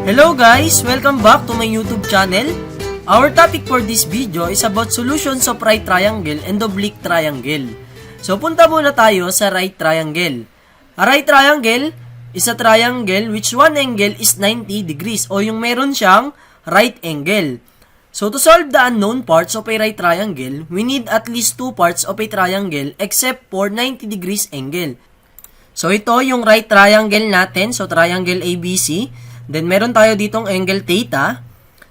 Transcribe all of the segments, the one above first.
Hello guys! Welcome back to my YouTube channel. Our topic for this video is about solutions of right triangle and oblique triangle. So punta muna tayo sa right triangle. A right triangle is a triangle which one angle is 90 degrees o yung meron siyang right angle. So to solve the unknown parts of a right triangle, we need at least two parts of a triangle except for 90 degrees angle. So ito yung right triangle natin, so triangle ABC. Then, meron tayo ditong angle theta.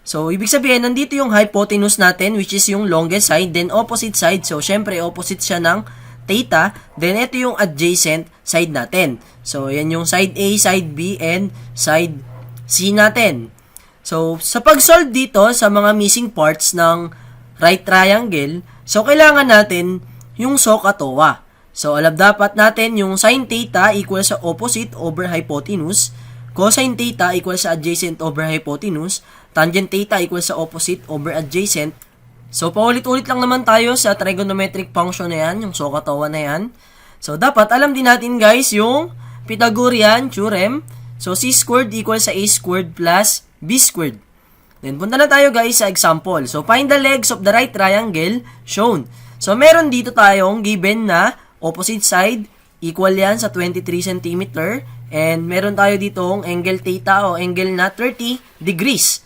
So, ibig sabihin, nandito yung hypotenuse natin, which is yung longest side, then opposite side. So, syempre, opposite siya ng theta. Then, ito yung adjacent side natin. So, yan yung side A, side B, and side C natin. So, sa pag-solve dito sa mga missing parts ng right triangle, so, kailangan natin yung SOHCAHTOA. So, alam dapat natin yung sin theta equal sa opposite over hypotenuse. Cosine theta equals sa adjacent over hypotenuse. Tangent theta equals sa opposite over adjacent. So, paulit-ulit lang naman tayo sa trigonometric function na yan, yung SOHCAHTOA na yan. So, dapat alam din natin guys yung Pythagorean theorem. So, c squared equals sa a squared plus b squared. Then, punta na tayo guys sa example. So, find the legs of the right triangle shown. So, meron dito tayong given na opposite side equal yan sa 23 cm. And meron tayo ditong angle theta o angle na 30 degrees.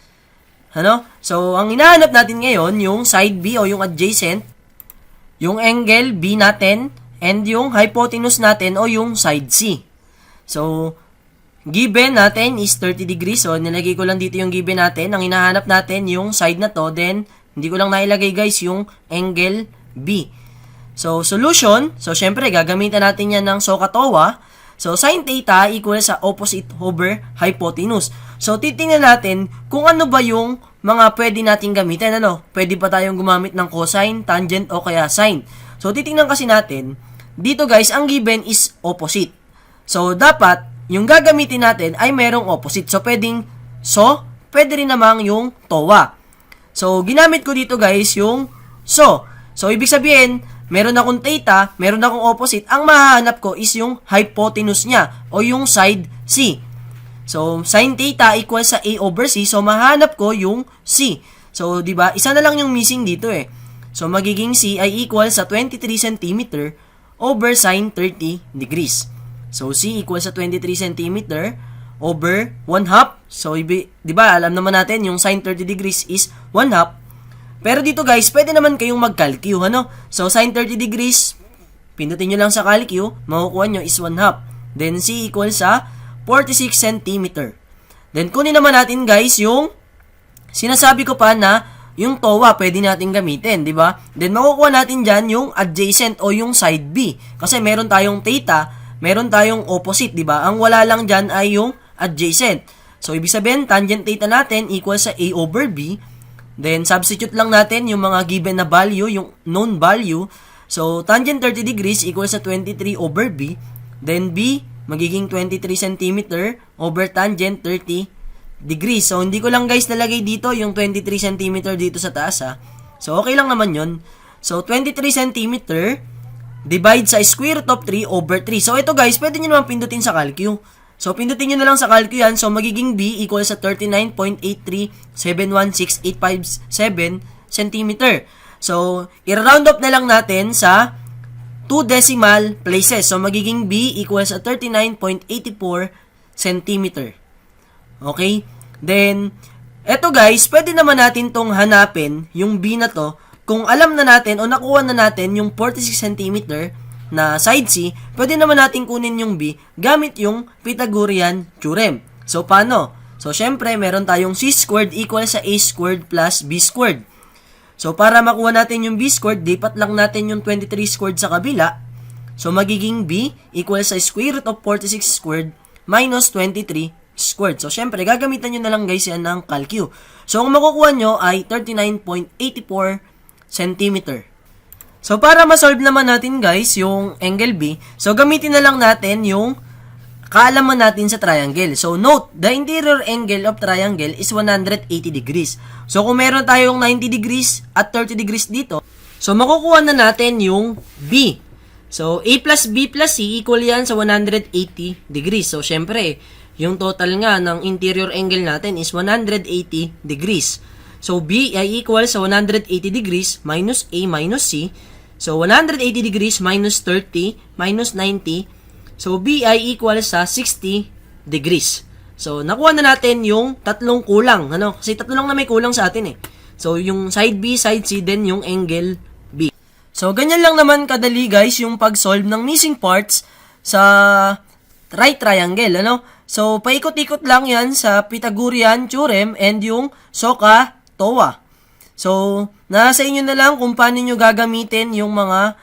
Ano? So, ang hinahanap natin ngayon, yung side B o yung adjacent, yung angle B natin, and yung hypotenuse natin o yung side C. So, given natin is 30 degrees. So, nilagay ko lang dito yung given natin. Ang hinahanap natin yung side na to. Then, hindi ko lang nailagay guys yung angle B. So, solution. So, syempre, gagamitan natin yan ng SOHCAHTOA. So, sin theta equals sa opposite over hypotenuse. So, titingnan natin kung ano ba yung mga pwede nating gamitin. Ano? Pwede pa tayong gumamit ng cosine, tangent, o kaya sine. So, titingnan kasi natin, dito guys, ang given is opposite. So, dapat, yung gagamitin natin ay merong opposite. So, pwede rin namang yung TOA. So, ginamit ko dito guys yung so. So, ibig sabihin, meron akong theta, meron akong opposite. Ang mahahanap ko is yung hypotenuse niya o yung side C. So, sin theta equals sa A over C. So, mahanap ko yung C. So, di ba? Isa na lang yung missing dito eh. So, magiging C ay equal sa 23 cm over sin 30 degrees. So, C equals sa 23 cm over 1/2. So, di ba? Alam naman natin yung sin 30 degrees is 1/2. Pero dito guys, pwede naman kayong mag-calcu, ano? So, sin 30 degrees, pindutin nyo lang sa calcu, makukuha nyo is 1/2. Then, C equals sa 46 cm. Then, kunin naman natin guys yung sinasabi ko pa na yung TOA pwede natin gamitin, di ba? Then, makukuha natin dyan yung adjacent o yung side B. Kasi meron tayong theta, meron tayong opposite, di ba? Ang wala lang dyan ay yung adjacent. So, ibig sabihin, tangent theta natin equals sa A over B. Then, substitute lang natin yung mga given na value, yung known value. So, tangent 30 degrees equals sa 23 over B. Then, B, magiging 23 cm over tangent 30 degrees. So, hindi ko lang guys nalagay dito yung 23 cm dito sa taas ha. So, okay lang naman yun. So, 23 cm divide sa square root of 3 over 3. So, ito guys, pwede nyo naman pindutin sa calcu. So, pindutin nyo na lang sa calcu yan. So, magiging B equals sa 39.83716.857 cm. So, i-round up na lang natin sa 2 decimal places. So, magiging B equals sa 39.84 cm. Okay? Then, eto guys, pwede naman natin tong hanapin, yung B na to, kung alam na natin o nakuha na natin yung 46 cm na side C, pwede naman natin kunin yung B gamit yung Pythagorean theorem. So, paano? So, syempre, meron tayong C squared equal sa A squared plus B squared. So, para makuha natin yung B squared, lipat lang natin yung 23 squared sa kabila. So, magiging B equal sa square root of 46 squared minus 23 squared. So, syempre, gagamitan nyo na lang guys yan ng calcu. So, ang makukuha nyo ay 39.84 cm. So, para ma-solve naman natin guys yung angle B, so gamitin na lang natin yung kaalaman natin sa triangle. So, note, the interior angle of triangle is 180 degrees. So, kung meron tayong 90 degrees at 30 degrees dito, so makukuha na natin yung B. So, A plus B plus C equal yan sa 180 degrees. So, syempre, yung total nga ng interior angle natin is 180 degrees. So, B ay equal sa 180 degrees minus A minus C. So, 180 degrees minus 30 minus 90. So, B ay equal sa 60 degrees. So, nakuha na natin yung tatlong kulang. Ano? Kasi tatlo lang na may kulang sa atin eh. So, yung side B, side C, then yung angle B. So, ganyan lang naman kadali guys yung pag-solve ng missing parts sa right triangle. Ano? So, paikot-ikot lang yan sa Pythagorean theorem and yung SOHCAHTOA. So, nasa inyo na lang kung paano nyo gagamitin yung mga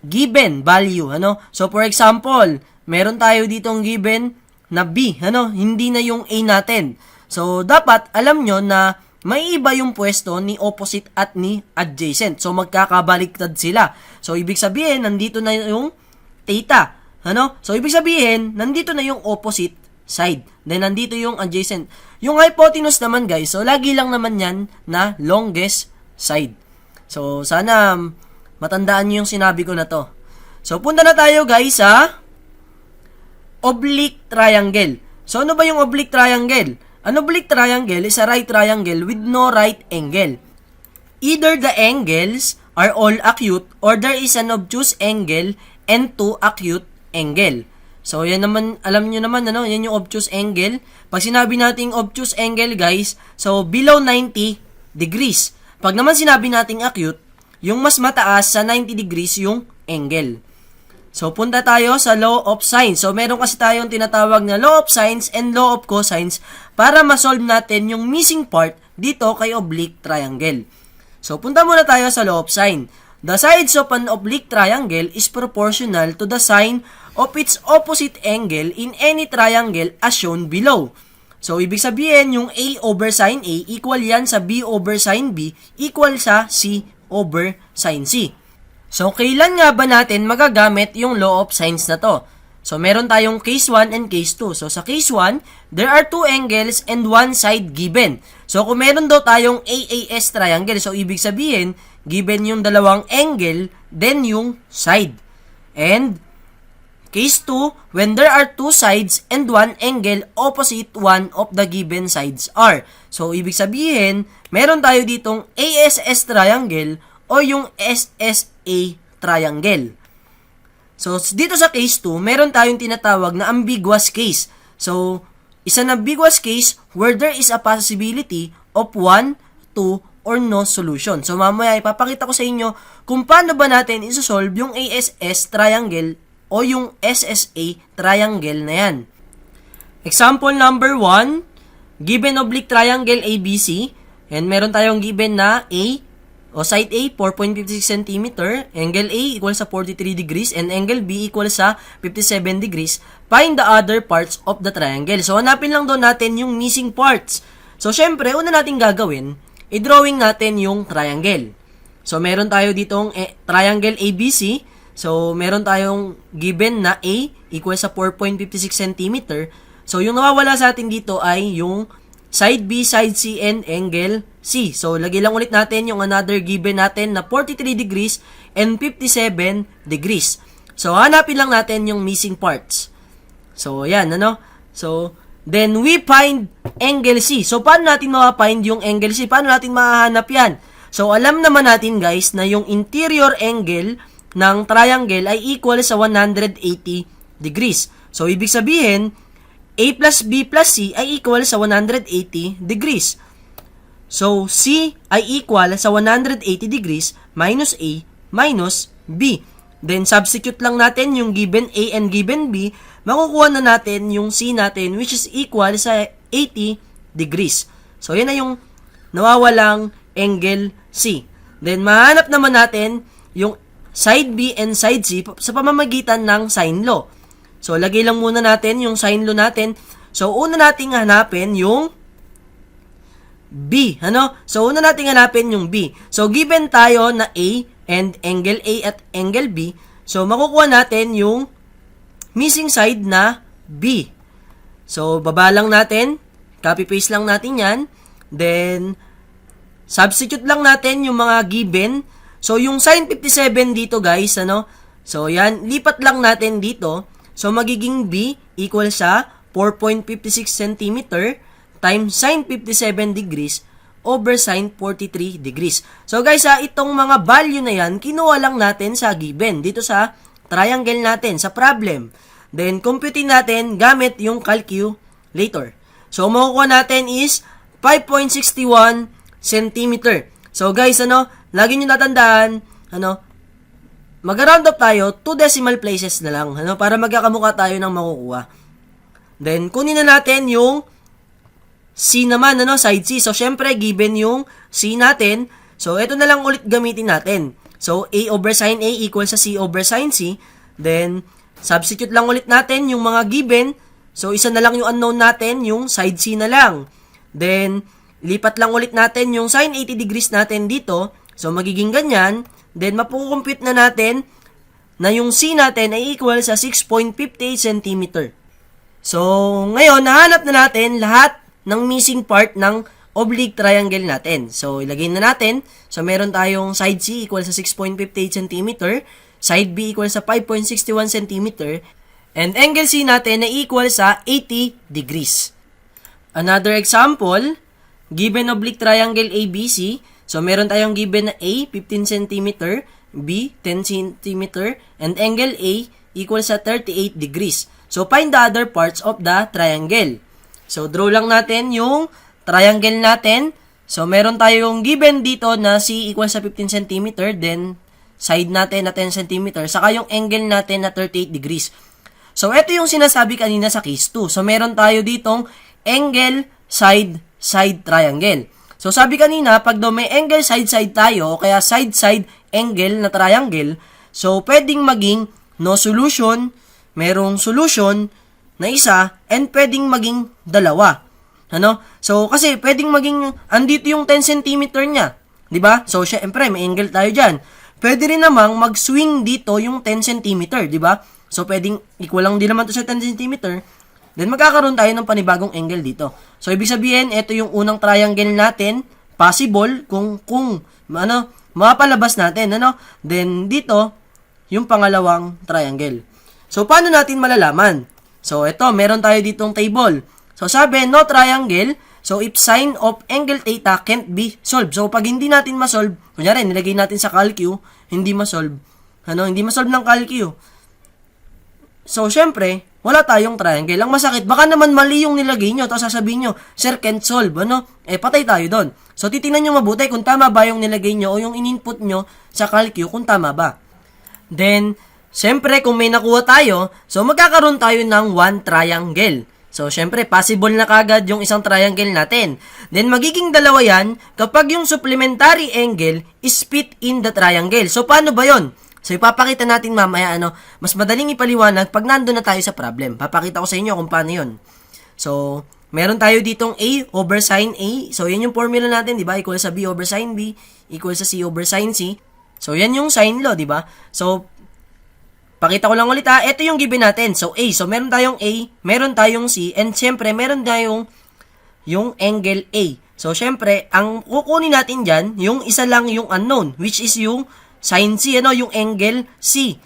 given value. Ano? So, for example, meron tayo ditong given na B. Ano? Hindi na yung A natin. So, dapat alam nyo na may iba yung pwesto ni opposite at ni adjacent. So, magkakabaliktad sila. So, ibig sabihin, nandito na yung theta. Ano? So, ibig sabihin, nandito na yung opposite side. Then, nandito yung adjacent. Yung hypotenuse naman, guys, so, lagi lang naman yan na longest side. So, sana matandaan nyo yung sinabi ko na to. So, punta na tayo, guys, sa oblique triangle. So, ano ba yung oblique triangle? An oblique triangle is a right triangle with no right angle. Either the angles are all acute or there is an obtuse angle and two acute angle. So, yan naman, alam nyo naman, ano, yan yung obtuse angle. Pag sinabi nating obtuse angle, guys, so, below 90 degrees. Pag naman sinabi nating acute, yung mas mataas sa 90 degrees yung angle. So, punta tayo sa law of sines. So, meron kasi tayong tinatawag na law of sines and law of cosines para ma-solve natin yung missing part dito kay oblique triangle. So, punta muna tayo sa law of sine. The sides of an oblique triangle is proportional to the sine of its opposite angle in any triangle as shown below. So, ibig sabihin, yung A over sine A equal yan sa B over sine B equal sa C over sine C. So, kailan nga ba natin magagamit yung law of sines na to? So, meron tayong case 1 and case 2. So, sa case 1, there are two angles and one side given. So, kung meron daw tayong AAS triangle, so, ibig sabihin, given yung dalawang angle, then yung side. And, case 2, when there are two sides and one angle opposite one of the given sides are. So, ibig sabihin, meron tayo ditong ASS triangle o yung SSA triangle. So, dito sa case 2, meron tayong tinatawag na ambiguous case. So, isa na ambiguous case where there is a possibility of 1, 2, or no solution. So, mamaya ipapakita ko sa inyo kung paano ba natin isosolve yung ASS triangle o yung SSA triangle na yan. Example number 1, given oblique triangle ABC, and meron tayong given na A, o side A, 4.56 cm, angle A equal sa 43 degrees, and angle B equal sa 57 degrees. Find the other parts of the triangle. So, hanapin lang doon natin yung missing parts. So, syempre, una natin gagawin, i-drawing natin yung triangle. So, meron tayo ditong triangle ABC. So, meron tayong given na A equal sa 4.56 cm. So, yung nawawala sa atin dito ay yung side B, side C, and angle C. So, lagi lang ulit natin yung another given natin na 43 degrees and 57 degrees. So, hanapin lang natin yung missing parts. So, yan, ano? So, then we find angle C. So, paano natin ma-find yung angle C? Paano natin mahanap yan? So, alam naman natin, guys, na yung interior angle ng triangle ay equal sa 180 degrees. So, ibig sabihin, A plus B plus C ay equal sa 180 degrees. So, C ay equal sa 180 degrees minus A minus B. Then, substitute lang natin yung given A and given B. Makukuha na natin yung C natin which is equal sa 80 degrees. So, yan na yung nawawalang angle C. Then, mahanap naman natin yung side B and side C sa pamamagitan ng sine law. So, lagay lang muna natin yung sine law natin. So, una nating hanapin yung B. Ano? So, una nating hanapin yung B. So, given tayo na A and angle A at angle B. So, makukuha natin yung missing side na B. So, baba lang natin. Copy-paste lang natin yan. Then, substitute lang natin yung mga given. So, yung sine 57 dito, guys, ano? So, yan. Lipat lang natin dito. So, magiging B equal sa 4.56 cm times sine 57 degrees over sine 43 degrees. So, guys, itong mga value na yan, kinuha lang natin sa given. Dito sa triangle natin, sa problem. Then, computing natin gamit yung calculator. So, makukuha natin is 5.61 cm. So, guys, lagi nyo natandaan, mag-round up tayo, 2 decimal places na lang, para magkakamukha tayo ng makukuha. Then, kunin na natin yung C naman, side C. So, syempre, given yung C natin, so, ito na lang ulit gamitin natin. So, A over sin A equals sa C over sin C. Then, substitute lang ulit natin yung mga given. So, isa na lang yung unknown natin, yung side C na lang. Then, lipat lang ulit natin yung sin 80 degrees natin dito. So, magiging ganyan. Then, mapukompute na natin na yung C natin ay equal sa 6.58 cm. So, ngayon, nahanap na natin lahat ng missing part ng oblique triangle natin. So, ilagay na natin. So, meron tayong side C equal sa 6.58 cm, side B equal sa 5.61 cm, and angle C natin na equal sa 80 degrees. Another example, given oblique triangle ABC. So, meron tayong given na A, 15 cm, B, 10 cm, and angle A equal sa 38 degrees. So, find the other parts of the triangle. So, draw lang natin yung triangle natin. So, meron tayong given dito na C equal sa 15 cm, then side natin na 10 cm, saka yung angle natin na 38 degrees. So, ito yung sinasabi kanina sa case 2. So, meron tayo ditong angle, side, side triangle. So, sabi kanina, pag daw may angle, side, side tayo, o kaya side, side, angle na triangle, so, pwedeng maging no solution, merong solution na isa, and pwedeng maging dalawa. So, kasi pwedeng maging, andito yung 10 cm niya. Diba? So, syempre, may angle tayo dyan. Pwede rin namang mag-swing dito yung 10 cm. Diba? So, pwedeng equal lang din naman to sa 10 cm. Then, magkakaroon tayo ng panibagong angle dito. So, ibig sabihin, ito yung unang triangle natin, possible, kung mapalabas natin. Then, dito, yung pangalawang triangle. So, paano natin malalaman? So, ito, meron tayo ditong table. So, sabi, no triangle. So, if sine of angle theta can't be solved. So, pag hindi natin masolve, kunyari, nilagay natin sa calcu, hindi masolve. Hindi masolve ng calcu. So, syempre, wala tayong triangle. Ang masakit, baka naman mali yung nilagay nyo, tapos sasabihin nyo, sir, can't solve. Patay tayo doon. So, titingnan nyo mabuti kung tama ba yung nilagay nyo o yung in-input nyo sa calcu, kung tama ba. Then, syempre, kung may nakuha tayo, so magkakaroon tayo ng one triangle. So, syempre, possible na kagad yung isang triangle natin. Then, magiging dalawa yan kapag yung supplementary angle is fit in the triangle. So, paano ba yon? So, ipapakita natin mamaya, mas madaling ipaliwanag pag nandun na tayo sa problem. Papakita ko sa inyo kung paano yon. So, meron tayo ditong A over sin A. So, yan yung formula natin, di ba? Equal sa B over sin B, equal sa C over sin C. So, yan yung sin law, di ba? So, pakita ko lang ulit ito yung given natin. So, A. So, meron tayong A, meron tayong C, and syempre, meron tayong yung angle A. So, syempre, ang kukunin natin dyan, yung isa lang yung unknown, which is yung sin C, yung angle C.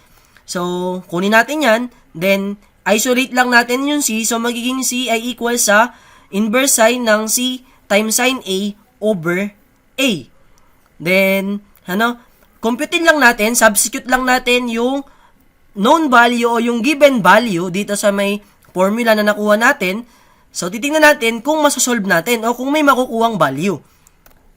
So, kunin natin yan, then, isolate lang natin yung C, so, magiging C ay equal sa inverse sine ng C times sin A over A. Then, computin lang natin, substitute lang natin yung known value o yung given value dito sa may formula na nakuha natin. So, titingnan natin kung masasolve natin o kung may makukuhang value.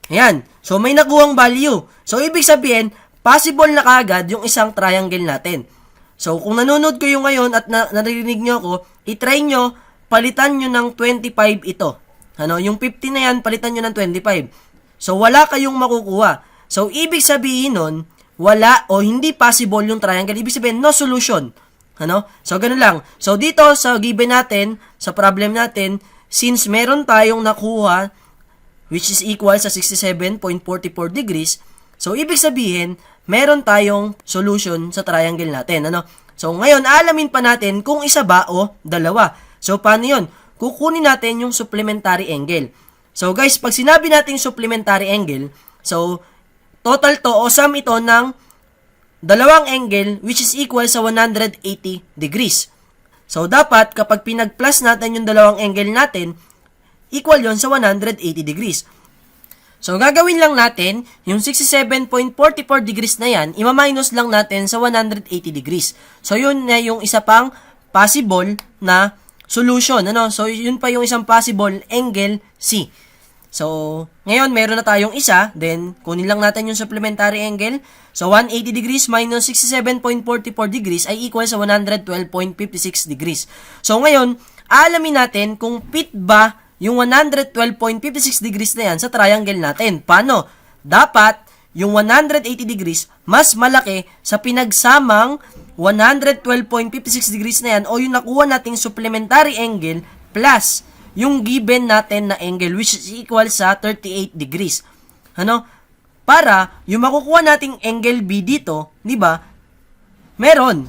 Ayan. So, may nakuhang value. So, ibig sabihin, possible na kagad yung isang triangle natin. So, kung nanonood kayo ngayon at narinig nyo ako, itry nyo, palitan nyo ng 25 ito. Yung 50 na yan, palitan nyo ng 25. So, wala kayong makukuha. So, ibig sabihin nun, wala o hindi possible yung triangle. Ibig sabihin, no solution. So, ganun lang. So, dito sa given natin, sa problem natin, since meron tayong nakuha, which is equal sa 67.44 degrees, so, ibig sabihin, meron tayong solution sa triangle natin. So, ngayon, alamin pa natin kung isa ba o dalawa. So, paano yun? Kukunin natin yung supplementary angle. So, guys, pag sinabi natin supplementary angle, so, total to o sum ito ng dalawang angle which is equal sa 180 degrees. So, dapat kapag pinag-plus natin yung dalawang angle natin, equal yon sa 180 degrees. So, gagawin lang natin, yung 67.44 degrees na yan, ima-minus lang natin sa 180 degrees. So, yun na yung isa pang possible na solution. So, yun pa yung isang possible angle C. So, ngayon, meron na tayong isa. Then, kunin lang natin yung supplementary angle. So, 180 degrees minus 67.44 degrees ay equal sa 112.56 degrees. So, ngayon, aalamin natin kung fit ba yung 112.56 degrees na yan sa triangle natin. Paano? Dapat, yung 180 degrees mas malaki sa pinagsamang 112.56 degrees na yan o yung nakuha nating supplementary angle plus yung given natin na angle which is equal sa 38 degrees. Para yung makukuha nating angle B dito, 'di ba? Meron,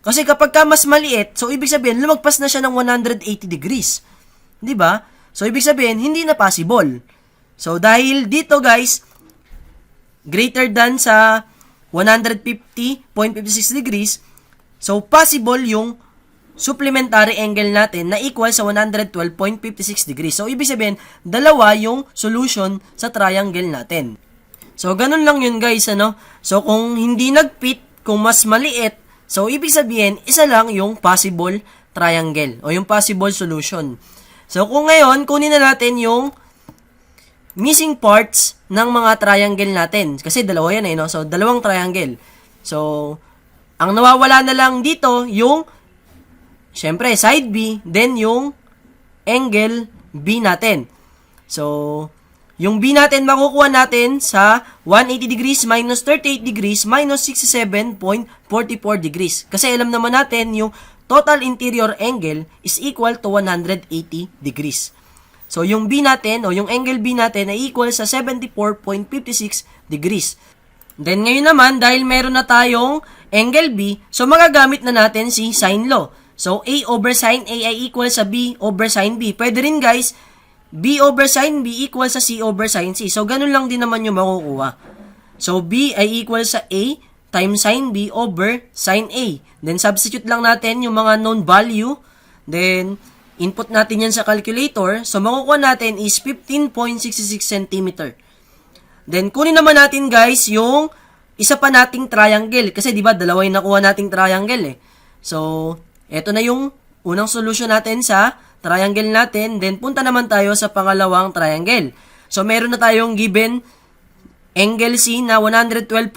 Kasi kapag ka mas maliit, so ibig sabihin lumagpas na siya ng 180 degrees. 'Di ba? So ibig sabihin hindi na possible. So dahil dito, guys, greater than sa 150.56 degrees, so possible yung supplementary angle natin na equal sa 112.56 degrees. So, ibig sabihin, dalawa yung solution sa triangle natin. So, ganun lang yun, guys, So, kung hindi nag-fit, kung mas maliit, so, ibig sabihin, isa lang yung possible triangle o yung possible solution. So, kung ngayon, kunin na natin yung missing parts ng mga triangle natin. Kasi dalawa yan, So, dalawang triangle. So, ang nawawala na lang dito, yung syempre, side B, then yung angle B natin. So, yung B natin makukuha natin sa 180 degrees minus 38 degrees minus 67.44 degrees. Kasi alam naman natin yung total interior angle is equal to 180 degrees. So, yung B natin o yung angle B natin ay equal sa 74.56 degrees. Then, ngayon naman, dahil meron na tayong angle B, so magagamit na natin si sine law. So, A over sine A ay equal sa B over sine B. Pwede rin, guys, B over sine B equal sa C over sine C. So, ganun lang din naman yung makukuha. So, B ay equal sa A times sine B over sine A. Then, substitute lang natin yung mga known value. Then, input natin yan sa calculator. So, makukuha natin is 15.66 cm. Then, kunin naman natin, guys, yung isa pa nating triangle. Kasi, di ba, dalawa yung nakuha nating triangle, So, eto na yung unang solution natin sa triangle natin. Then, punta naman tayo sa pangalawang triangle. So, meron na tayong given angle C na 112.56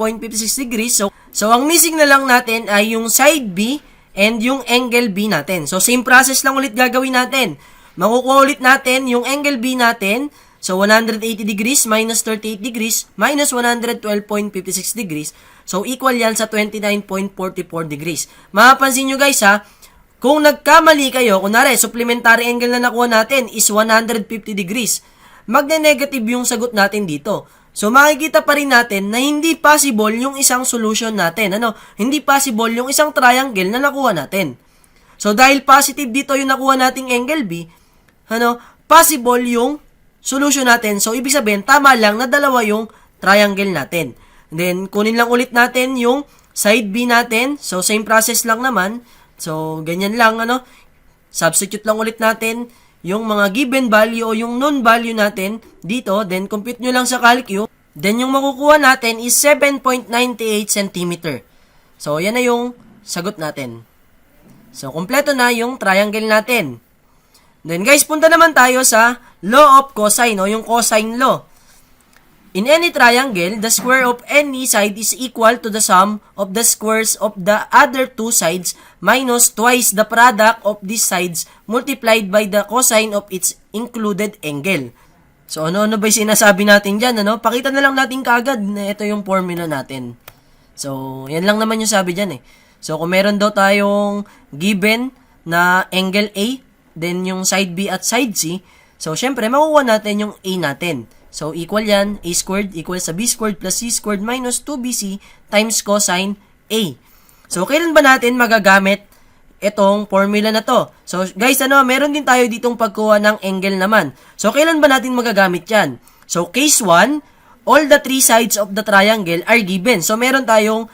degrees. So, ang missing na lang natin ay yung side B and yung angle B natin. So, same process lang ulit gagawin natin. Makukuha ulit natin yung angle B natin. So, 180 degrees minus 38 degrees minus 112.56 degrees. So, equal yan sa 29.44 degrees. Mapapansin nyo, guys, kung nagkamali kayo, kunwari, supplementary angle na nakuha natin is 150 degrees. Magne-negative yung sagot natin dito. So, makikita pa rin natin na hindi possible yung isang solution natin. Hindi possible yung isang triangle na nakuha natin. So, dahil positive dito yung nakuha nating angle B, possible yung solution natin. So, ibig sabihin, tama lang na dalawa yung triangle natin. Then, kunin lang ulit natin yung side B natin. So, same process lang naman. So, ganyan lang, substitute lang ulit natin yung mga given value o yung known value natin dito. Then, compute nyo lang sa calcu. Then, yung makukuha natin is 7.98 cm. So, yan na yung sagot natin. So, kompleto na yung triangle natin. Then, guys, punta naman tayo sa law of cosine o yung cosine law. In any triangle, the square of any side is equal to the sum of the squares of the other two sides minus twice the product of these sides multiplied by the cosine of its included angle. So, ano ba yung sinasabi natin dyan? Pakita na lang natin kaagad na ito yung formula natin. So, yan lang naman yung sabi dyan. So, kung meron daw tayong given na angle A, then yung side B at side C, so, syempre, makukuha natin yung A natin. So, equal yan, A squared equals sa B squared plus C squared minus 2BC times cosine A. So, kailan ba natin magagamit itong formula na to? So, guys, meron din tayo ditong pagkuha ng angle naman. So, kailan ba natin magagamit yan? So, case 1, all the three sides of the triangle are given. So, meron tayong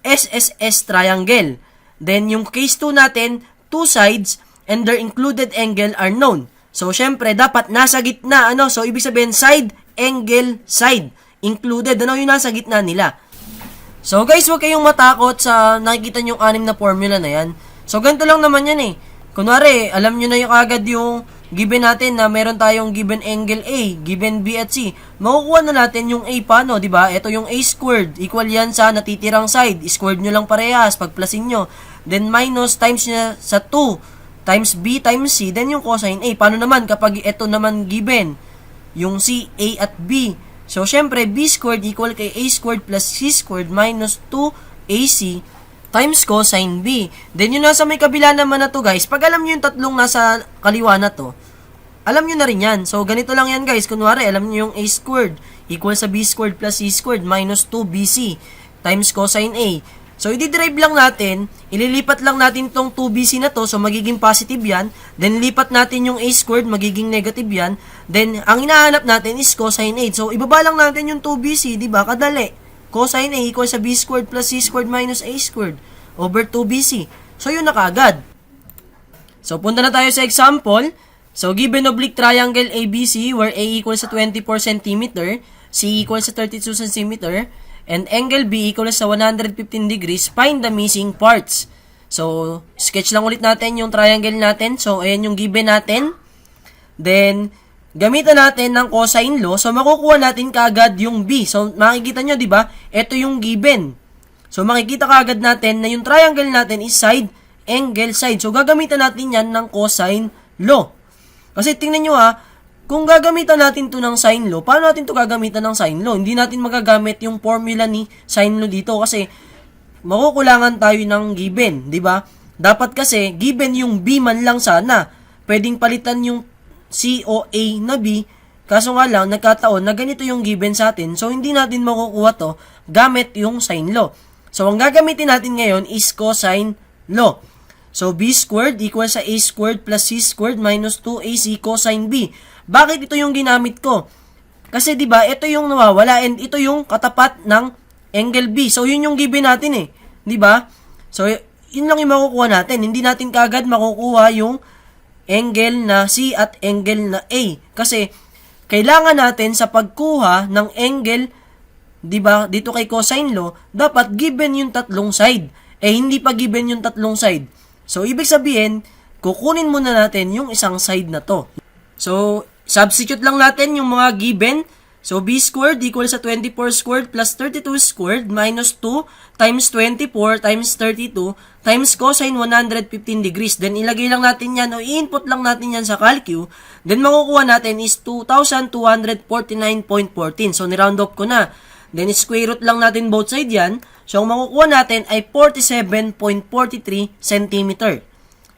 SSS triangle. Then, yung case 2 natin, two sides and their included angle are known. So, syempre, dapat nasa gitna, So, ibig sabihin, side, angle, side. Included, yung nasa gitna nila. So, guys, huwag kayong matakot sa nakikita nyo yung 6 na formula na yan. So, ganito lang naman yan eh. Kunwari, alam nyo na yung agad yung given natin na meron tayong given angle A, given B at C. Makukuha na natin yung A paano, di ba? Ito yung A squared. Equal yan sa natitirang side. Squared nyo lang parehas, pagplasin nyo. Then minus times nyo sa 2 times B times C. Then yung cosine A. Paano naman kapag ito naman given? Yung C, A at B. So, syempre, B squared equal kay A squared plus C squared minus 2AC times cosine B. Then, yung nasa may kabila naman na to, guys, pag alam nyo yung tatlong nasa kaliwa na to, alam nyo na rin yan. So, ganito lang yan, guys. Kunwari, alam nyo yung A squared equal sa B squared plus C squared minus 2BC times cosine A. So, i-derive lang natin, ililipat lang natin tong 2BC na to, so magiging positive yan. Then, lipat natin yung A squared, magiging negative yan. Then, ang hinahanap natin is cosine A. So, ibaba lang natin yung 2BC, di ba? Kadali. Cosine A equals sa B squared plus C squared minus A squared over 2BC. So, yun na kaagad. So, punta na tayo sa example. So, given oblique triangle ABC where A equals sa 24 cm, C equals sa 32 cm, and angle B equals sa 115 degrees, find the missing parts. So, sketch lang ulit natin yung triangle natin. So, ayan yung given natin. Then, gamitan natin ng cosine law. So, makukuha natin kaagad yung B. So, makikita nyo, di ba? Ito yung given. So, makikita kaagad natin na yung triangle natin is side, angle, side. So, gagamitan natin yan ng cosine law. Kasi, tingnan nyo kung gagamitan natin to ng sine law, paano natin to gagamitan ng sine law? Hindi natin magagamit yung formula ni sine law dito kasi makukulangan tayo ng given, di ba? Dapat kasi, given yung B man lang sana. Pwedeng palitan yung C o A na B. Kaso nga lang, nagkataon na ganito yung given sa atin. So, hindi natin makukuha to gamit yung sine law. So, ang gagamitin natin ngayon is cosine law. So, B squared equals sa A squared plus C squared minus 2AC cosine B. Bakit ito yung ginamit ko? Kasi, di ba, ito yung nawawala and ito yung katapat ng angle B. So, yun yung given natin eh. Di ba? So, yun lang yung makukuha natin. Hindi natin kagad makukuha yung angle na C at angle na A. Kasi, kailangan natin sa pagkuha ng angle, di ba, dito kay cosine law, dapat given yung tatlong side. Eh, hindi pa given yung tatlong side. So, ibig sabihin, kukunin muna natin yung isang side na to. So, substitute lang natin yung mga given. So, B squared equals sa 24 squared plus 32 squared minus 2 times 24 times 32 times cosine 115 degrees. Then, ilagay lang natin yan o i-input lang natin yan sa calcu. Then, makukuha natin is 2,249.14. So, niround off ko na. Then, square root lang natin both side yan. So, ang makukuha natin ay 47.43 cm.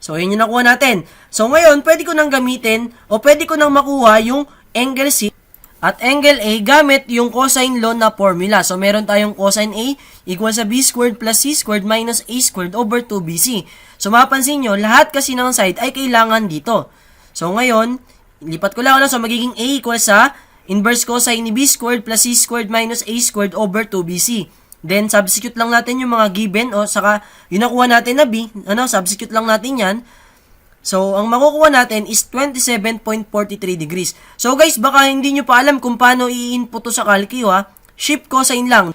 So, yun yung nakuha natin. So, ngayon, pwede ko nang gamitin o pwede ko nang makuha yung angle C at angle A gamit yung cosine law na formula. So, meron tayong cosine A equals sa B squared plus C squared minus A squared over 2BC. So, mapapansin nyo, lahat kasi ng side ay kailangan dito. So, ngayon, lipat ko lang. So, magiging A equals sa inverse cosine ni B squared plus C squared minus A squared over 2BC. Then, substitute lang natin yung mga given o saka yung nakuha natin na B, substitute lang natin yan. So, ang makukuha natin is 27.43 degrees. So, guys, baka hindi nyo pa alam kung paano i-input to sa calcu, Shift cosine lang.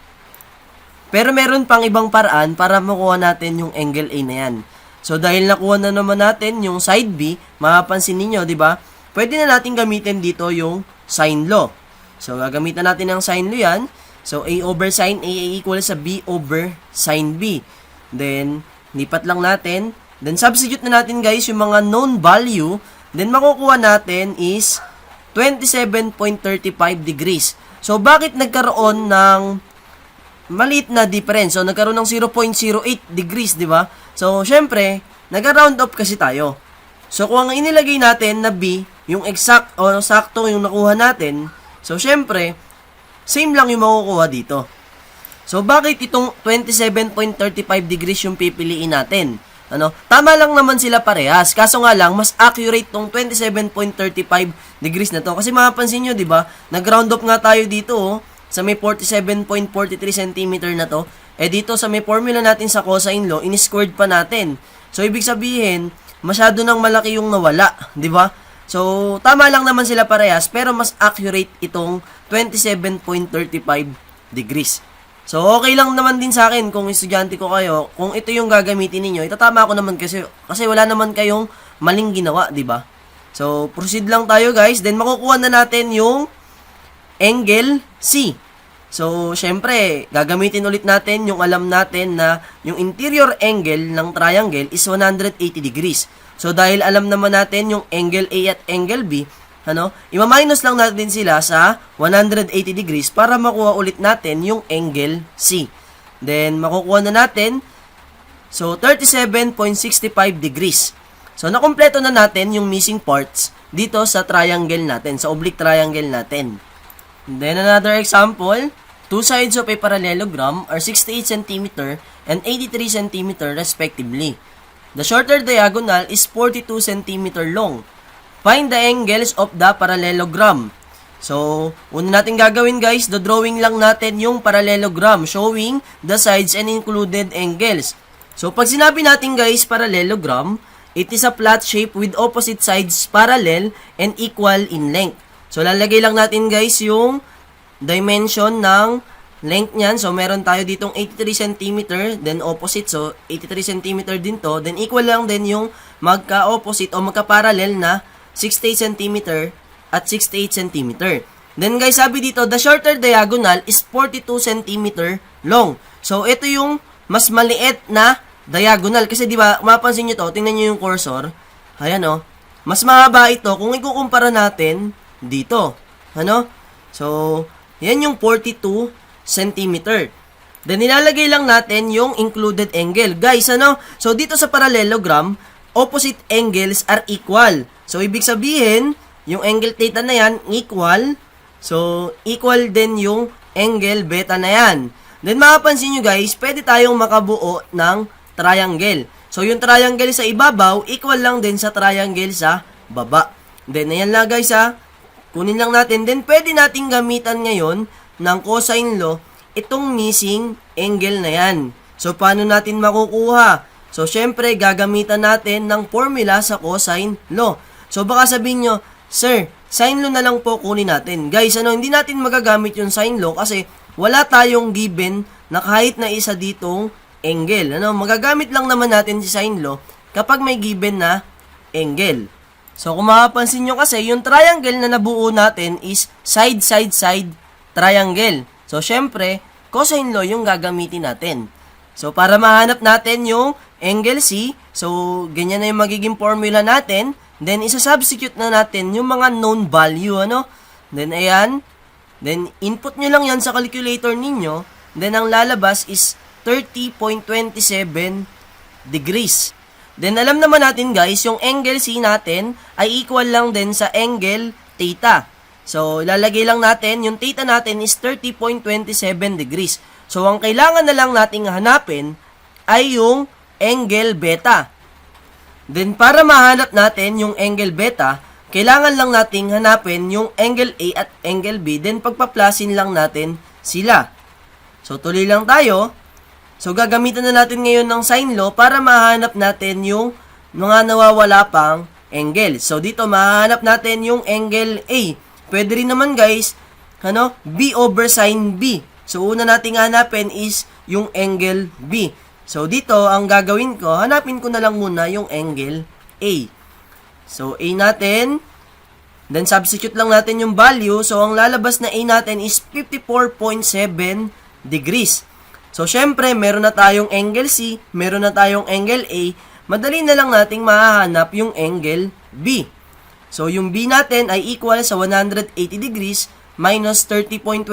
Pero meron pang ibang paraan para makuha natin yung angle A na yan. So, dahil nakuha na naman natin yung side B, mapapansin ninyo, di ba? Pwede na natin gamitin dito yung sine law. So, gagamitan natin ng sine law yan. So, A over sine A equals sa B over sine B. Then, lipat lang natin. Then, substitute na natin, guys, yung mga known value. Then, makukuha natin is 27.35 degrees. So, bakit nagkaroon ng maliit na difference? So, nagkaroon ng 0.08 degrees, di ba? So, syempre, nag-round off kasi tayo. So, kung ang inilagay natin na B, yung exact o sakto yung nakuha natin, so, syempre, same lang yung makukuha dito. So, bakit itong 27.35 degrees yung pipiliin natin? Tama lang naman sila parehas. Kaso nga lang, mas accurate tong 27.35 degrees na to. Kasi mapapansin nyo, di ba? Nag-round off nga tayo dito, sa may 47.43 cm na to. dito sa may formula natin sa cosine law, in-squared pa natin. So, ibig sabihin, masyado nang malaki yung nawala, di ba? So, tama lang naman sila parehas, pero mas accurate itong 27.35 degrees. So, okay lang naman din sa akin kung estudyante ko kayo, kung ito yung gagamitin ninyo, itatama ko naman kasi wala naman kayong maling ginawa, di ba? So, proceed lang tayo guys, then makukuha na natin yung angle C. So, syempre, gagamitin ulit natin yung alam natin na yung interior angle ng triangle is 180 degrees. So, dahil alam naman natin yung angle A at angle B, ima-minus lang natin sila sa 180 degrees para makuha ulit natin yung angle C. Then, makukuha na natin, so, 37.65 degrees. So, nakumpleto na natin yung missing parts dito sa triangle natin, sa oblique triangle natin. Then, another example, two sides of a parallelogram are 68 cm and 83 cm respectively. The shorter diagonal is 42 cm long. Find the angles of the parallelogram. So, una natin gagawin guys, the drawing lang natin yung parallelogram showing the sides and included angles. So, pag sinabi natin guys, parallelogram, it is a flat shape with opposite sides parallel and equal in length. So, lalagay lang natin guys yung dimension ng length niyan. So, meron tayo ditong 83 cm, then opposite. So, 83 cm din to. Then, equal lang din yung magka-opposite o magka-parallel na 68 cm at 68 cm. Then, guys, sabi dito, the shorter diagonal is 42 cm long. So, ito yung mas maliit na diagonal. Kasi, di ba, mapansin nyo to, tingnan nyo yung cursor. Ayan, mas mahaba ito kung ikukumpara natin dito. So, yan yung 42 cm. Then, nilalagay lang natin yung included angle. Guys, so, dito sa parallelogram, opposite angles are equal. So, ibig sabihin, yung angle theta na yan, equal. So, equal din yung angle beta na yan. Then, makapansin nyo guys, pwede tayong makabuo ng triangle. So, yung triangle sa ibabaw, equal lang din sa triangle sa baba. Then, ayan lang guys kunin lang natin. Then, pwede nating gamitan ngayon ng cosine law itong missing angle na yan. So, paano natin makukuha? So, syempre, gagamitan natin ng formula sa cosine law. So, baka sabihin nyo, sir, sine law na lang po kunin natin. Guys, hindi natin magagamit yung sine law kasi wala tayong given na kahit na isa ditong angle. Magagamit lang naman natin si sine law kapag may given na angle. So, kung makapansin nyo kasi, yung triangle na nabuo natin is side-side-side triangle. So, syempre, cosine law yung gagamitin natin. So, para mahanap natin yung angle C, so, ganyan na yung magiging formula natin. Then, isa-substitute na natin yung mga known value, Then, ayan. Then, input nyo lang yan sa calculator ninyo. Then, ang lalabas is 30.27 degrees. Then, alam naman natin guys, yung angle C natin ay equal lang din sa angle theta. So, ilalagay lang natin, yung theta natin is 30.27 degrees. So, ang kailangan na lang nating hanapin ay yung angle beta. Then, para mahanap natin yung angle beta, kailangan lang nating hanapin yung angle A at angle B. Then, pagpaplasin lang natin sila. So, tuloy lang tayo. So, gagamitan na natin ngayon ng sine law para mahanap natin yung mga nawawala pang angle. So, dito mahanap natin yung angle A. Pwede rin naman guys, B over sine B. So, una nating hanapin is yung angle B. So, dito, ang gagawin ko, hanapin ko na lang muna yung angle A. So, A natin, then substitute lang natin yung value. So, ang lalabas na A natin is 54.7 degrees. So, syempre, meron na tayong angle C, meron na tayong angle A, madali na lang nating mahahanap yung angle B. So, yung B natin ay equal sa 180 degrees minus 30.27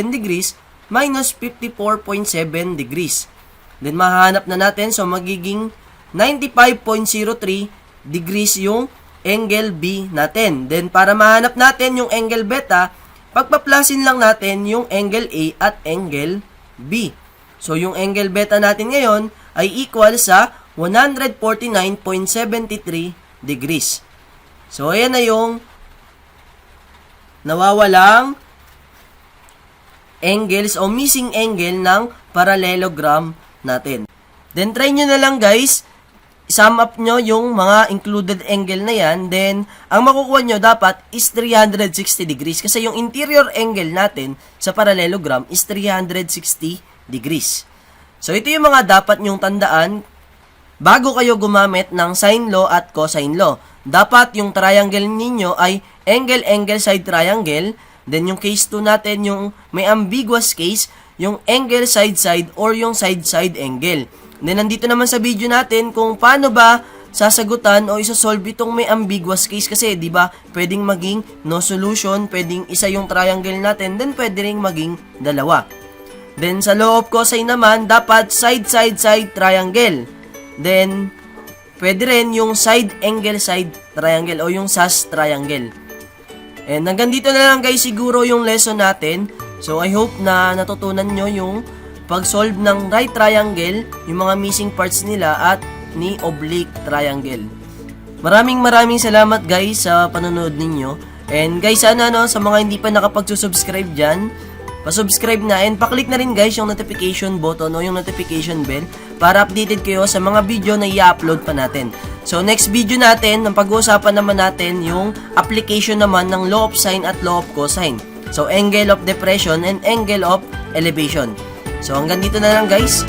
degrees minus 54.7 degrees. Then, mahahanap na natin, so magiging 95.03 degrees yung angle B natin. Then, para mahanap natin yung angle beta, pagpaplasin lang natin yung angle A at angle B. So, yung angle beta natin ngayon ay equal sa 149.73 degrees. So, ayan na yung nawawalang angles o missing angle ng parallelogram natin. Then, try nyo na lang guys, sum up nyo yung mga included angle na yan. Then, ang makukuha nyo dapat is 360 degrees. Kasi yung interior angle natin sa parallelogram is 360 degrees. So, ito yung mga dapat nyong tandaan bago kayo gumamit ng sine law at cosine law. Dapat yung triangle ninyo ay angle-angle side triangle. Then, yung case 2 natin, yung may ambiguous case, yung angle side-side or yung side-side angle. Then, nandito naman sa video natin kung paano ba sasagutan o isosolve itong may ambiguous case. Kasi, di ba, pwedeng maging no solution, pwedeng isa yung triangle natin, then pwede ring maging dalawa. Then, sa law of cosine naman, dapat side-side-side triangle. Then, pwede rin yung side angle side triangle o yung SAS triangle. And hanggang dito na lang guys siguro yung lesson natin. So, I hope na natutunan nyo yung pag-solve ng right triangle, yung mga missing parts nila at ni oblique triangle. Maraming salamat guys sa panonood ninyo. And guys, sana sa mga hindi pa nakapag-subscribe dyan, pa-subscribe na and pa-click na rin guys yung notification button o yung notification bell para updated kayo sa mga video na i-upload pa natin. So next video natin, ang pag-uusapan naman natin yung application naman ng law of sine at law of cosine. So angle of depression and angle of elevation. So hanggang dito na lang guys.